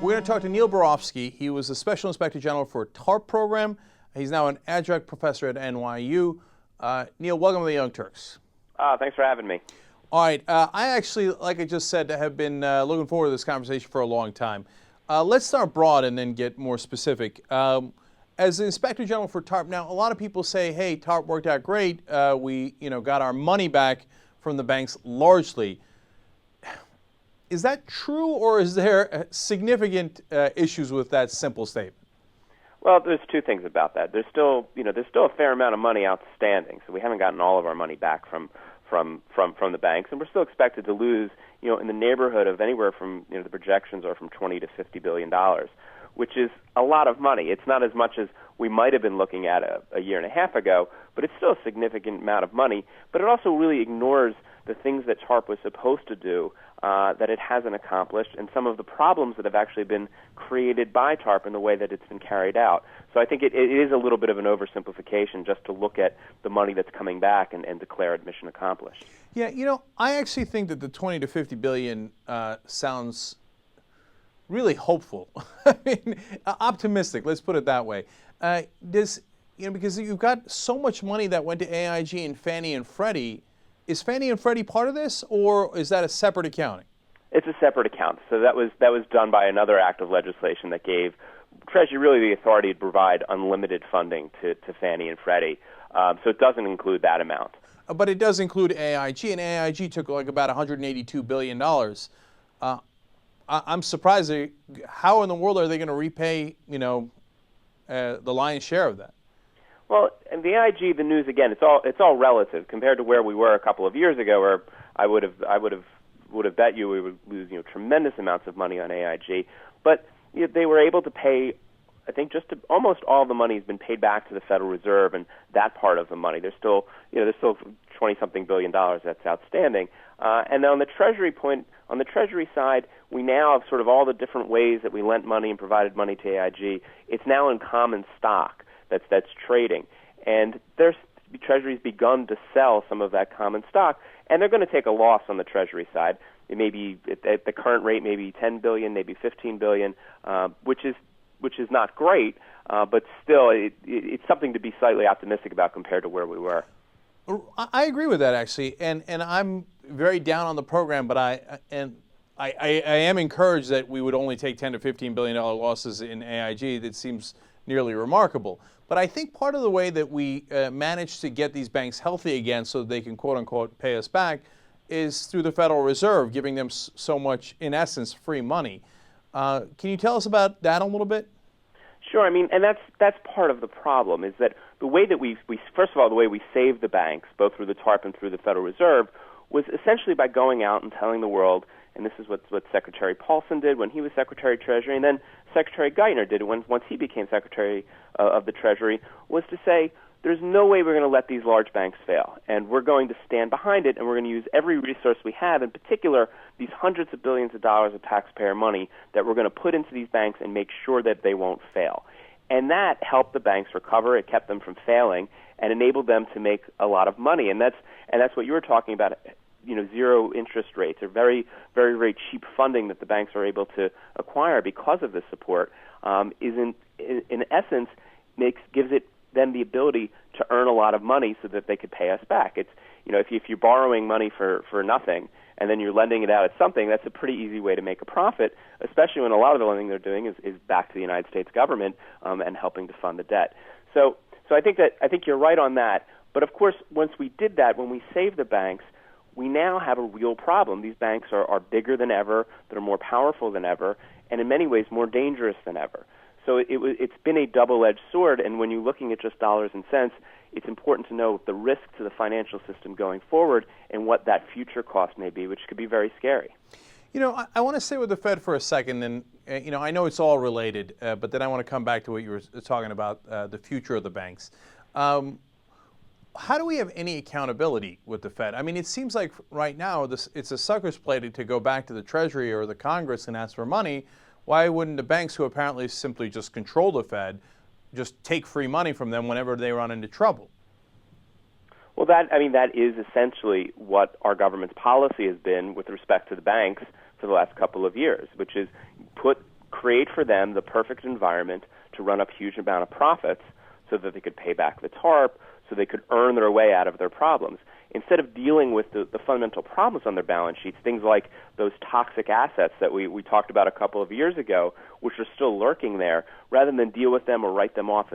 We're going to talk to Neil Barofsky. He was the Special Inspector General for Tarp program. He's now an adjunct professor at NYU. Neil, welcome to the Young Turks. Thanks for having me. All right. I actually, like I just said, have been looking forward to this conversation for a long time. Let's start broad and then get more specific. As the Inspector General for Tarp, now a lot of people say, hey, Tarp worked out great. We got our money back from the banks largely. Is that true, or is there significant issues with that simple statement? Well, there's two things about that. There's still a fair amount of money outstanding, so we haven't gotten all of our money back from the banks, and we're still expected to lose, in the neighborhood of anywhere from, the projections are from $20 to $50 billion, which is a lot of money. It's not as much as we might have been looking at a year and a half ago, but it's still a significant amount of money. But it also really ignores the things that TARP was supposed to do that it hasn't accomplished, and some of the problems that have actually been created by TARP in the way that it's been carried out. So I think it is a little bit of an oversimplification just to look at the money that's coming back and declare it mission accomplished. Yeah, I actually think that the 20 to 50 billion sounds really hopeful. I mean, optimistic. Let's put it that way. Because you've got so much money that went to AIG and Fannie and Freddie. Is Fannie and Freddie part of this, or is that a separate accounting? It's a separate account. So that was done by another act of legislation that gave Treasury really the authority to provide unlimited funding to Fannie and Freddie. So it doesn't include that amount. But it does include AIG, and AIG took like about $182 billion. I'm surprised. How in the world are they going to repay, the lion's share of that? Well, and the AIG, the news again, it's all relative compared to where we were a couple of years ago, where I would have bet you we would lose tremendous amounts of money on AIG, but they were able to pay. I think almost all the money has been paid back to the Federal Reserve, and that part of the money there's still 20-something billion dollars that's outstanding. And then on the Treasury side, we now have sort of all the different ways that we lent money and provided money to AIG. It's now in common stock that's trading, and Treasury's begun to sell some of that common stock, and they're going to take a loss on the Treasury side. It may be at the current rate, maybe 10 billion, maybe 15 billion, which is not great, but still it's something to be slightly optimistic about compared to where we were. I agree with that, actually, and I'm very down on the program, but I am encouraged that we would only take 10 to 15 billion dollar losses in AIG. That seems nearly remarkable. But I think part of the way that we managed to get these banks healthy again so they can, quote unquote, pay us back is through the Federal Reserve, giving them so much, in essence, free money. Can you tell us about that a little bit? Sure. I mean, and that's part of the problem, is that the way that we first of all, the way we saved the banks, both through the TARP and through the Federal Reserve, was essentially by going out and telling the world, and this is what Secretary Paulson did when he was Secretary of Treasury, and then Secretary Geithner did once he became Secretary of the Treasury, was to say, there's no way we're going to let these large banks fail, and we're going to stand behind it, and we're going to use every resource we have, in particular these hundreds of billions of dollars of taxpayer money that we're going to put into these banks and make sure that they won't fail. And that helped the banks recover. It kept them from failing and enabled them to make a lot of money. And that's what you were talking about. Zero interest rates or very, very, very cheap funding that the banks are able to acquire because of this support in essence gives it them the ability to earn a lot of money so that they could pay us back. It's if you're borrowing money for nothing and then you're lending it out at something, that's a pretty easy way to make a profit, especially when a lot of the lending they're doing is back to the United States government and helping to fund the debt. So I think you're right on that. But of course, once we did that, when we saved the banks, we now have a real problem. These banks are bigger than ever, they're more powerful than ever, and in many ways more dangerous than ever. So it's been a double-edged sword, and when you're looking at just dollars and cents, it's important to know the risk to the financial system going forward and what that future cost may be, which could be very scary. I want to stay with the Fed for a second, and I know it's all related, but then I want to come back to what you were talking about, the future of the banks. How do we have any accountability with the Fed? I mean, it seems like right now it's a sucker's play to go back to the Treasury or the Congress and ask for money. Why wouldn't the banks, who apparently simply just control the Fed, just take free money from them whenever they run into trouble? Well, that is essentially what our government's policy has been with respect to the banks for the last couple of years, which is put create for them the perfect environment to run up huge amount of profits so that they could pay back the TARP, so they could earn their way out of their problems. Instead of dealing with the fundamental problems on their balance sheets, things like those toxic assets that we talked about a couple of years ago, which are still lurking there, rather than deal with them or write them off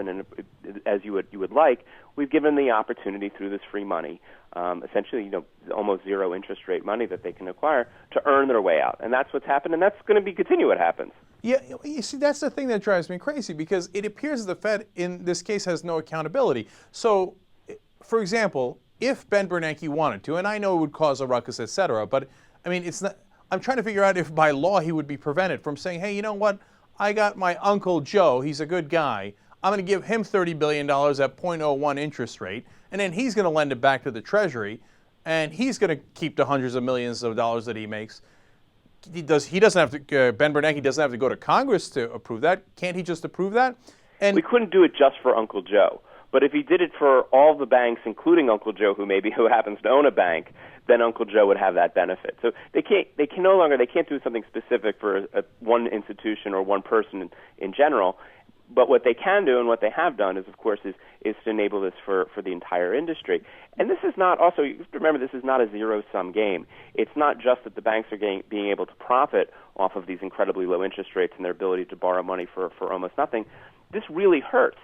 as you would like, we've given them the opportunity through this free money, essentially, almost zero interest rate money that they can acquire to earn their way out. And that's what's happened, and that's going to continue what happens. Yeah, you see, that's the thing that drives me crazy, because it appears the Fed, in this case, has no accountability. So, for example, if Ben Bernanke wanted to, and I know it would cause a ruckus, et cetera, but, I mean, it's not. I'm trying to figure out if by law he would be prevented from saying, hey, you know what, I got my Uncle Joe, he's a good guy, I'm going to give him $30 billion at 0.01 interest rate, and then he's going to lend it back to the Treasury, and he's going to keep the hundreds of millions of dollars that he makes. Ben Bernanke doesn't have to go to Congress to approve that. Can't he just approve that? And we couldn't do it just for Uncle Joe. But if he did it for all the banks, including Uncle Joe, who happens to own a bank, then Uncle Joe would have that benefit. So they can't do something specific for one institution or one person in general. But what they can do, and what they have done, is to enable this for the entire industry. And this is not, also, you have to remember, this is not a zero-sum game. It's not just that the banks are being able to profit off of these incredibly low interest rates and their ability to borrow money for almost nothing. This really hurts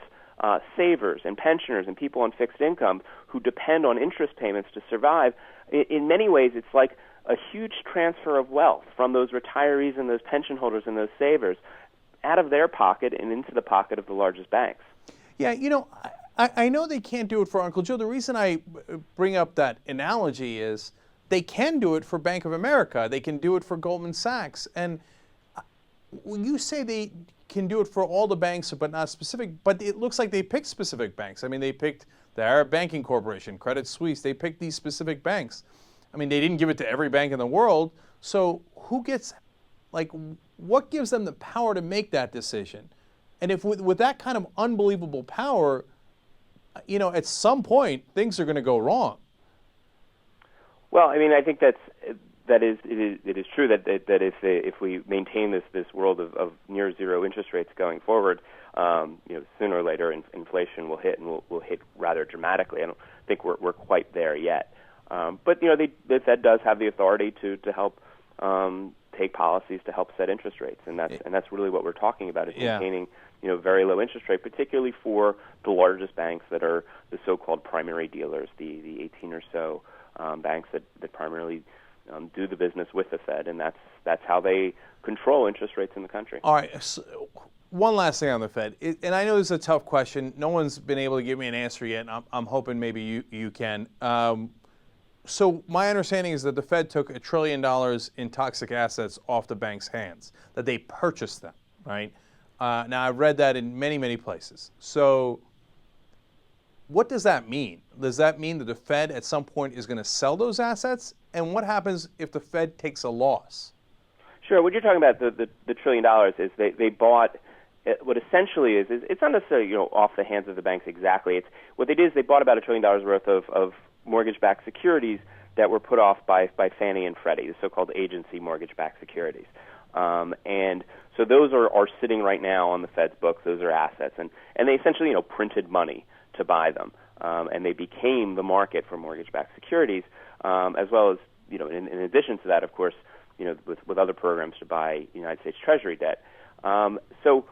savers and pensioners and people on fixed income who depend on interest payments to survive. In many ways, it's like a huge transfer of wealth from those retirees and those pension holders and those savers out of their pocket and into the pocket of the largest banks. Yeah, I know they can't do it for Uncle Joe. The reason I bring up that analogy is they can do it for Bank of America. They can do it for Goldman Sachs. And when you say they can do it for all the banks, but not specific, but it looks like they picked specific banks. I mean, they picked the Arab Banking Corporation, Credit Suisse. They picked these specific banks. I mean, they didn't give it to every bank in the world. So who gets, what gives them the power to make that decision? And if with that kind of unbelievable power, at some point things are going to go wrong. Well, I mean, I think it is true that if we maintain this world of near zero interest rates going forward, sooner or later inflation will hit, and will hit rather dramatically. I don't think we're quite there yet. But the Fed does have the authority to help take policies to help set interest rates, and that's really what we're talking about, is maintaining very low interest rate, particularly for the largest banks that are the so-called primary dealers, the 18 or so banks that primarily do the business with the Fed, and that's how they control interest rates in the country. All right. So one last thing on the Fed, and I know this is a tough question. No one's been able to give me an answer yet, and I'm hoping maybe you can. So my understanding is that the Fed took $1 trillion in toxic assets off the bank's hands, that they purchased them, right? Now, I've read that in many, many places. So what does that mean? Does that mean that the Fed at some point is going to sell those assets? And what happens if the Fed takes a loss? Sure. What you're talking about, the $1 trillion, is they bought what essentially is it's not necessarily off the hands of the banks exactly. It's what they did is they bought about $1 trillion worth of mortgage-backed securities that were put off by Fannie and Freddie, the so-called agency mortgage-backed securities. And so those are sitting right now on the Fed's books. Those are assets, and they essentially printed money to buy them, and they became the market for mortgage-backed securities, as well as in addition to that, of course, with other programs to buy United States Treasury debt. So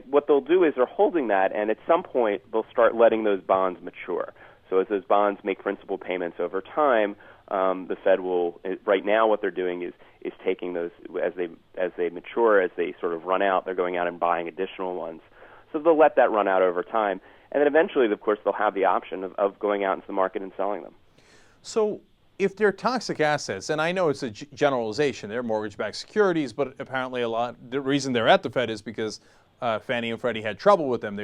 what they'll do is they're holding that, and at some point they'll start letting those bonds mature. So as those bonds make principal payments over time, the Fed will. Right now, what they're doing is taking those as they mature, as they sort of run out. They're going out and buying additional ones. So they'll let that run out over time, and then eventually, of course, they'll have the option of going out into the market and selling them. So if they're toxic assets, and I know it's a generalization, they're mortgage-backed securities, but apparently the reason they're at the Fed is because Fannie and Freddie had trouble with them.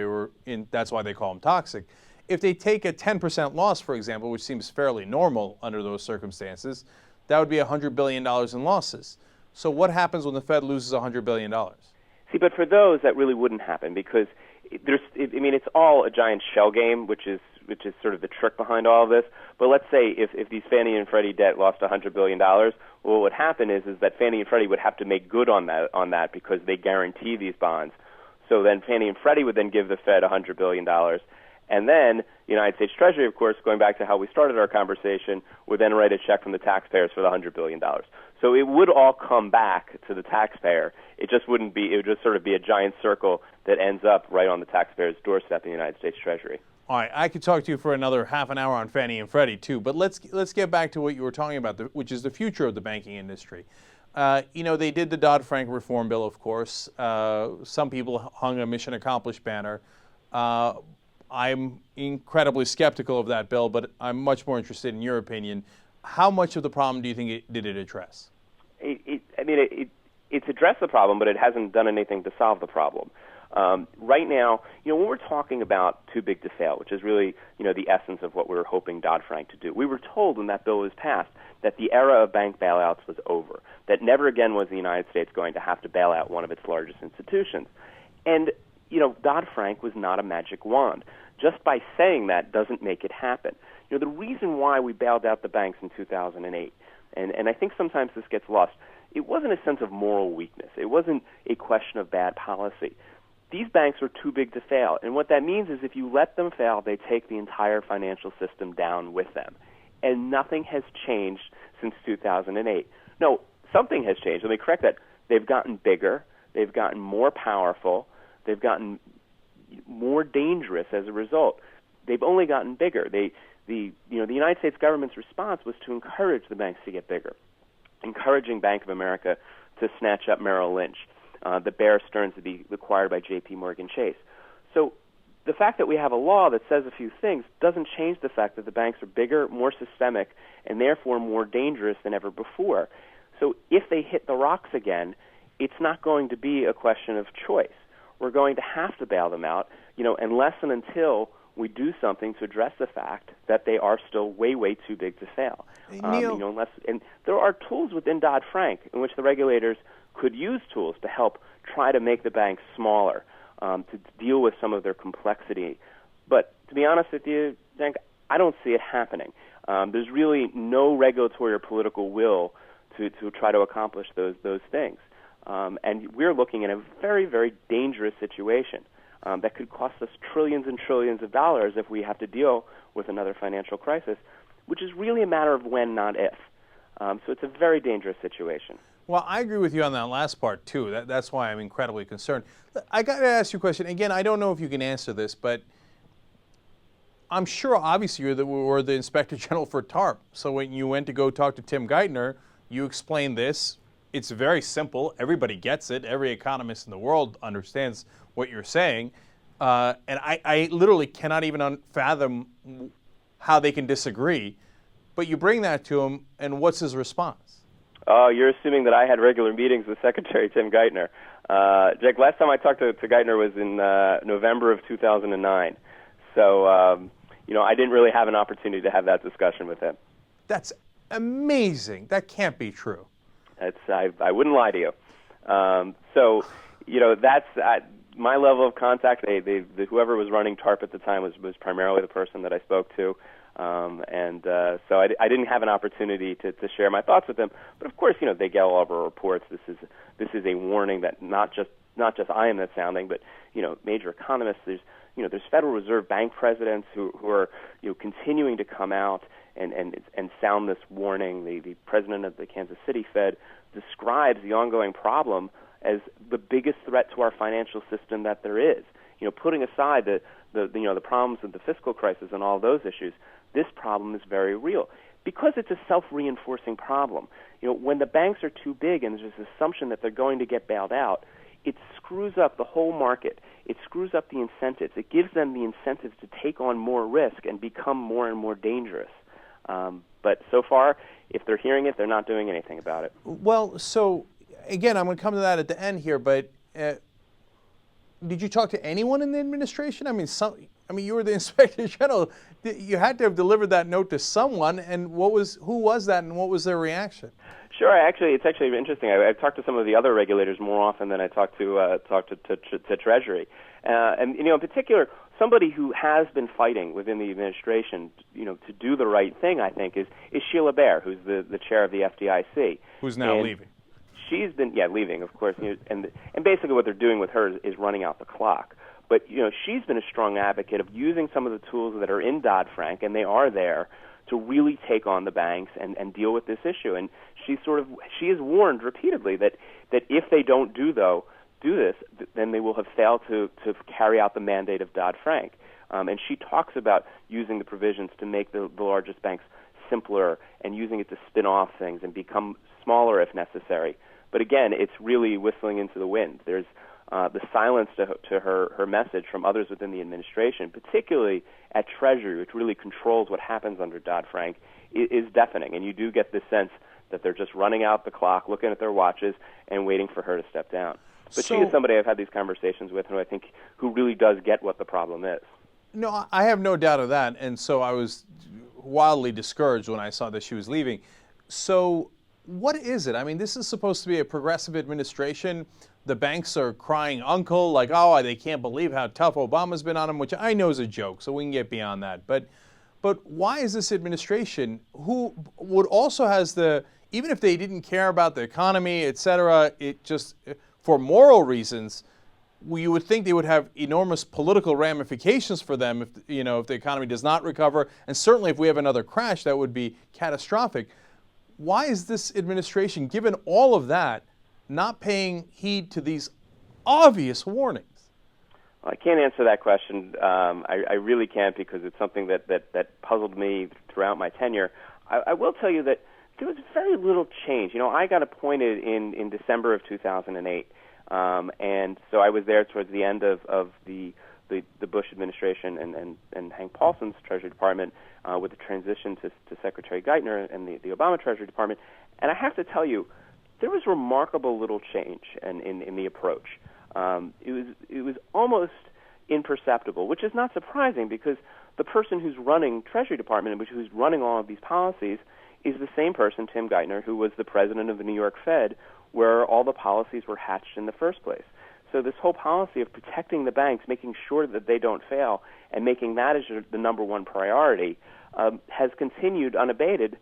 That's why they call them toxic. If they take a 10% loss, for example, which seems fairly normal under those circumstances, that would be $100 billion in losses. So what happens when the Fed loses $100 billion? See, but for those, that really wouldn't happen because it's all a giant shell game, which is is sort of the trick behind all of this. But let's say if these Fannie and Freddie debt lost $100 billion, well, what would happen is that Fannie and Freddie would have to make good on that because they guarantee these bonds. So then Fannie and Freddie would then give the Fed $100 billion. And then the United States Treasury, of course, going back to how we started our conversation, would then write a check from the taxpayers for the $100 billion. So it would all come back to the taxpayer. It just wouldn't be, it would just sort of be a giant circle that ends up right on the taxpayer's doorstep in the United States Treasury. All right, I could talk to you for another half an hour on Fannie and Freddie too, but let's get back to what you were talking about, which is the future of the banking industry. They did the Dodd-Frank reform bill, of course. Some people hung a mission accomplished banner. I'm incredibly skeptical of that bill, but I'm much more interested in your opinion. How much of the problem do you think did it address? It's addressed the problem, but it hasn't done anything to solve the problem. Right now, when we're talking about too big to fail, which is really, the essence of what we were hoping Dodd-Frank to do, we were told when that bill was passed that the era of bank bailouts was over, that never again was the United States going to have to bail out one of its largest institutions. And, Dodd-Frank was not a magic wand. Just by saying that doesn't make it happen. The reason why we bailed out the banks in 2008, and I think sometimes this gets lost, it wasn't a sense of moral weakness. It wasn't a question of bad policy. These banks are too big to fail, and what that means is if you let them fail, they take the entire financial system down with them. And nothing has changed since 2008. No, something has changed. Let me correct that. They've gotten bigger. They've gotten more powerful. They've gotten more dangerous as a result. They've only gotten bigger. The United States government's response was to encourage the banks to get bigger, encouraging Bank of America to snatch up Merrill Lynch, the Bear Stearns to be acquired by J.P. Morgan Chase. So the fact that we have a law that says a few things doesn't change the fact that the banks are bigger, more systemic, and therefore more dangerous than ever before. So if they hit the rocks again, it's not going to be a question of choice. We're going to have to bail them out, unless and until we do something to address the fact that they are still way, way too big to fail. Neil, And there are tools within Dodd-Frank in which the regulators could use tools to help try to make the banks smaller, to deal with some of their complexity. But to be honest with you, Cenk, I don't see it happening. There's really no regulatory or political will to try to accomplish those things. And we're looking at a very, very dangerous situation that could cost us trillions and trillions of dollars if we have to deal with another financial crisis, which is really a matter of when, not if. So it's a very dangerous situation. Well, I agree with you on that last part, too. That's why I'm incredibly concerned. I got to ask you a question. Again, I don't know if you can answer this, but I'm sure, obviously, you were the Inspector General for Tarp. So when you went to go talk to Tim Geithner, you explained this. It's very simple. Everybody gets it. Every economist in the world understands what you're saying. And I literally cannot even fathom how they can disagree. But you bring that to him, and what's his response? Oh, you're assuming that I had regular meetings with Secretary Tim Geithner. Jack, last time I talked to Geithner was in November of 2009. So, I didn't really have an opportunity to have that discussion with him. That's amazing. That can't be true. I wouldn't lie to you. That's my level of contact. Whoever was running Tarp at the time was primarily the person that I spoke to. So I didn't have an opportunity to share my thoughts with them. But of course, they get all of our reports. This is a warning that not just I am that's sounding, but major economists. There's Federal Reserve Bank presidents who are continuing to come out and sound this warning. The president of the Kansas City Fed describes the ongoing problem as the biggest threat to our financial system that there is. Putting aside the problems of the fiscal crisis and all those issues, this problem is very real because it's a self-reinforcing problem. When the banks are too big and there's this assumption that they're going to get bailed out, it screws up the whole market. It screws up the incentives. It gives them the incentives to take on more risk and become more and more dangerous. But so far, if they're hearing it, they're not doing anything about it. Well, so again, I'm going to come to that at the end here, but did you talk to anyone in the administration? I mean, you were the Inspector General. You had to have delivered that note to someone, and who was that, and what was their reaction? Sure. It's actually interesting. I've talked to some of the other regulators more often than I talked to Treasury, and in particular, somebody who has been fighting within the administration, to do the right thing, I think, is Sheila Bair, who's the chair of the FDIC. Who's now leaving. She's been, leaving, of course, and basically what they're doing with her is running out the clock. But, she's been a strong advocate of using some of the tools that are in Dodd-Frank, and they are there, to really take on the banks and deal with this issue. And she has warned repeatedly that if they don't do this, then they will have failed to carry out the mandate of Dodd-Frank. And she talks about using the provisions to make the largest banks simpler and using it to spin off things and become smaller if necessary. But again, it's really whistling into the wind. There's the silence to her message from others within the administration, particularly at Treasury, which really controls what happens under Dodd-Frank, is deafening. And you do get this sense that they're just running out the clock, looking at their watches, and waiting for her to step down. But she is somebody I've had these conversations with, and I think who really does get what the problem is. No, I have no doubt of that, and so I was wildly discouraged when I saw that she was leaving. So what is it? I mean, this is supposed to be a progressive administration. The banks are crying uncle, like, oh, they can't believe how tough Obama's been on them, which I know is a joke, so we can get beyond that. But why is this administration, who would also has even if they didn't care about the economy, et cetera, it just, for moral reasons, you would think they would have enormous political ramifications for them if the economy does not recover, and certainly if we have another crash, that would be catastrophic. Why is this administration, given all of that, not paying heed to these obvious warnings? Well, I can't answer that question. I really can't, because it's something that puzzled me throughout my tenure. I will tell you that there was very little change. I got appointed in December of 2008, and so I was there towards the end of the Bush administration and Hank Paulson's Treasury Department with the transition to Secretary Geithner and the Obama Treasury Department. And I have to tell you, there was remarkable little change in the approach. It was almost imperceptible, which is not surprising, because the person who's running Treasury Department, who's running all of these policies, is the same person, Tim Geithner, who was the president of the New York Fed, where all the policies were hatched in the first place. So this whole policy of protecting the banks, making sure that they don't fail, and making that as the number one priority, has continued unabated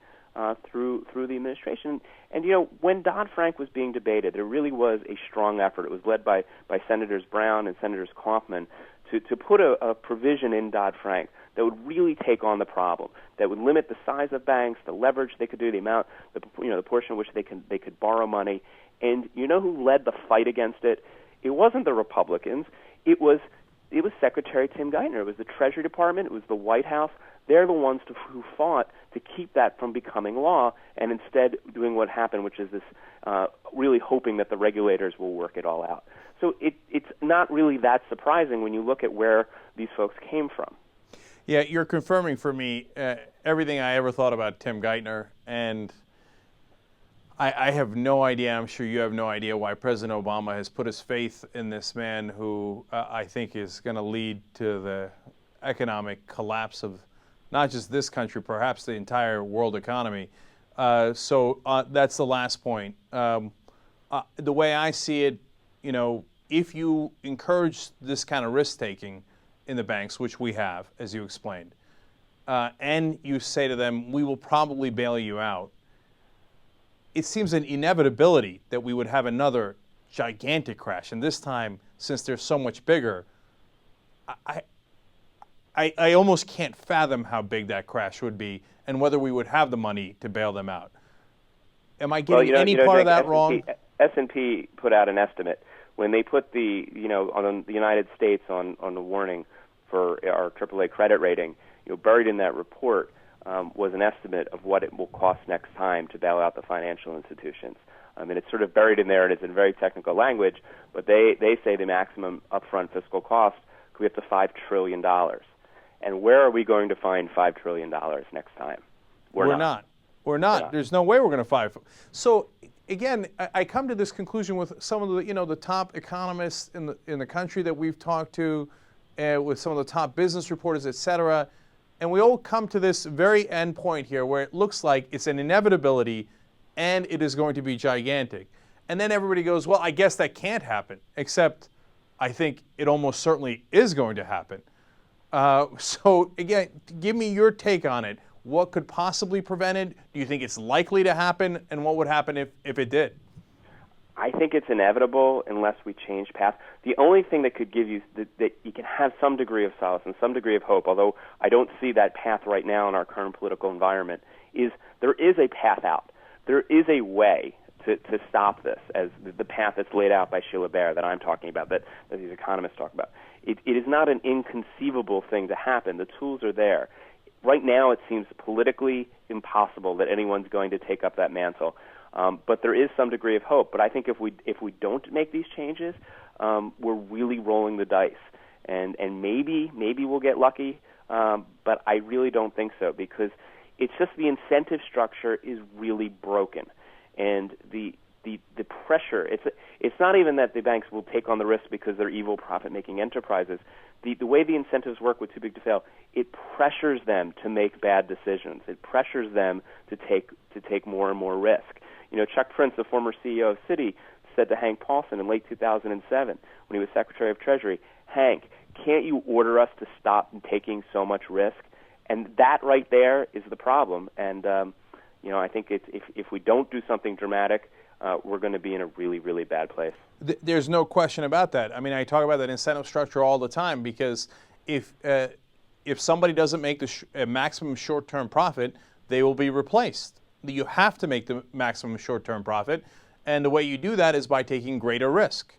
through the administration. And when Dodd-Frank was being debated, there really was a strong effort. It was led by Senators Brown and Senators Kaufman to put a provision in Dodd-Frank that would really take on the problem, that would limit the size of banks, the leverage they could do, the amount, the portion in which they could borrow money. And who led the fight against it? It wasn't the Republicans. It was Secretary Tim Geithner. It was the Treasury Department. It was the White House. They're the ones who fought to keep that from becoming law, and instead doing what happened, which is this really hoping that the regulators will work it all out. So it's not really that surprising when you look at where these folks came from. Yeah, you're confirming for me everything I ever thought about Tim Geithner, and I have no idea, I'm sure you have no idea, why President Obama has put his faith in this man who I think is going to lead to the economic collapse of not just this country, perhaps the entire world economy. So that's the last point. The way I see it, if you encourage this kind of risk-taking in the banks, which we have, as you explained, and you say to them, we will probably bail you out, it seems an inevitability that we would have another gigantic crash. And this time, since they're so much bigger, I almost can't fathom how big that crash would be and whether we would have the money to bail them out. Am I getting any part of that wrong? S&P put out an estimate when they put on the United States on the warning for our AAA credit rating. Buried in that report was an estimate of what it will cost next time to bail out the financial institutions. I mean, it's sort of buried in there, and it's in very technical language, but they say the maximum upfront fiscal cost could be up to $5 trillion. And where are we going to find $5 trillion next time? We're not. We're not. There's no way we're going to find. So again, I come to this conclusion with some of the top economists in the country that we've talked to, with some of the top business reporters, et cetera, and we all come to this very end point here where it looks like it's an inevitability and it is going to be gigantic. And then everybody goes, well, I guess that can't happen, except I think it almost certainly is going to happen. So again, give me your take on it. What could possibly prevent it? Do you think it's likely to happen? And what would happen if it did? I think it's inevitable unless we change path. The only thing that could give you that you can have some degree of solace and some degree of hope, although I don't see that path right now in our current political environment, is there is a path out. There is a way to stop this, as the path that's laid out by Sheila Bair that I'm talking about, that these economists talk about. It is not an inconceivable thing to happen. The tools are there. Right now, it seems politically impossible that anyone's going to take up that mantle. But there is some degree of hope. But I think if we don't make these changes, we're really rolling the dice, and maybe we'll get lucky. But I really don't think so, because it's just the incentive structure is really broken, and the pressure. It's not even that the banks will take on the risk because they're evil, profit-making enterprises. The way the incentives work with too big to fail, it pressures them to make bad decisions. It pressures them to take more and more risk. You know, Chuck Prince, the former CEO of Citi, said to Hank Paulson in late 2007 when he was Secretary of Treasury, "Hank, can't you order us to stop taking so much risk?" And that right there is the problem. And you know, I think if we don't do something dramatic, we're going to be in a really, really bad place. There's no question about that. I mean, I talk about that incentive structure all the time, because if somebody doesn't make the maximum short-term profit, they will be replaced. You have to make the maximum short-term profit, and the way you do that is by taking greater risk.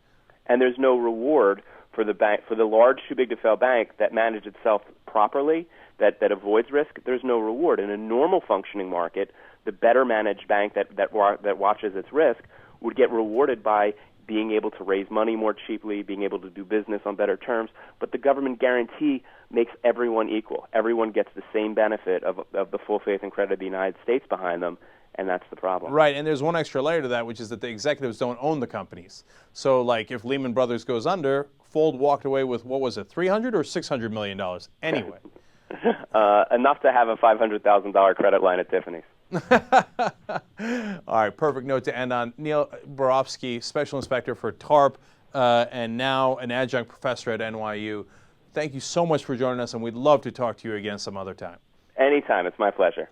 And there's no reward for the bank, for the large too big to fail bank that managed itself properly, that avoids risk. There's no reward. In a normal functioning market, the better managed bank that watches its risk would get rewarded by being able to raise money more cheaply, being able to do business on better terms. But the government guarantee makes everyone equal. Everyone gets the same benefit of the full faith and credit of the United States behind them, and that's the problem. Right, and there's one extra layer to that, which is that the executives don't own the companies. So, like, if Lehman Brothers goes under, Fold walked away with, what was it, $300 or $600 million anyway. Enough to have a $500,000 credit line at Tiffany's. All right, perfect note to end on. Neil Barofsky, Special Inspector for Tarp, and now an adjunct professor at NYU. Thank you so much for joining us, and we'd love to talk to you again some other time. Anytime. It's my pleasure.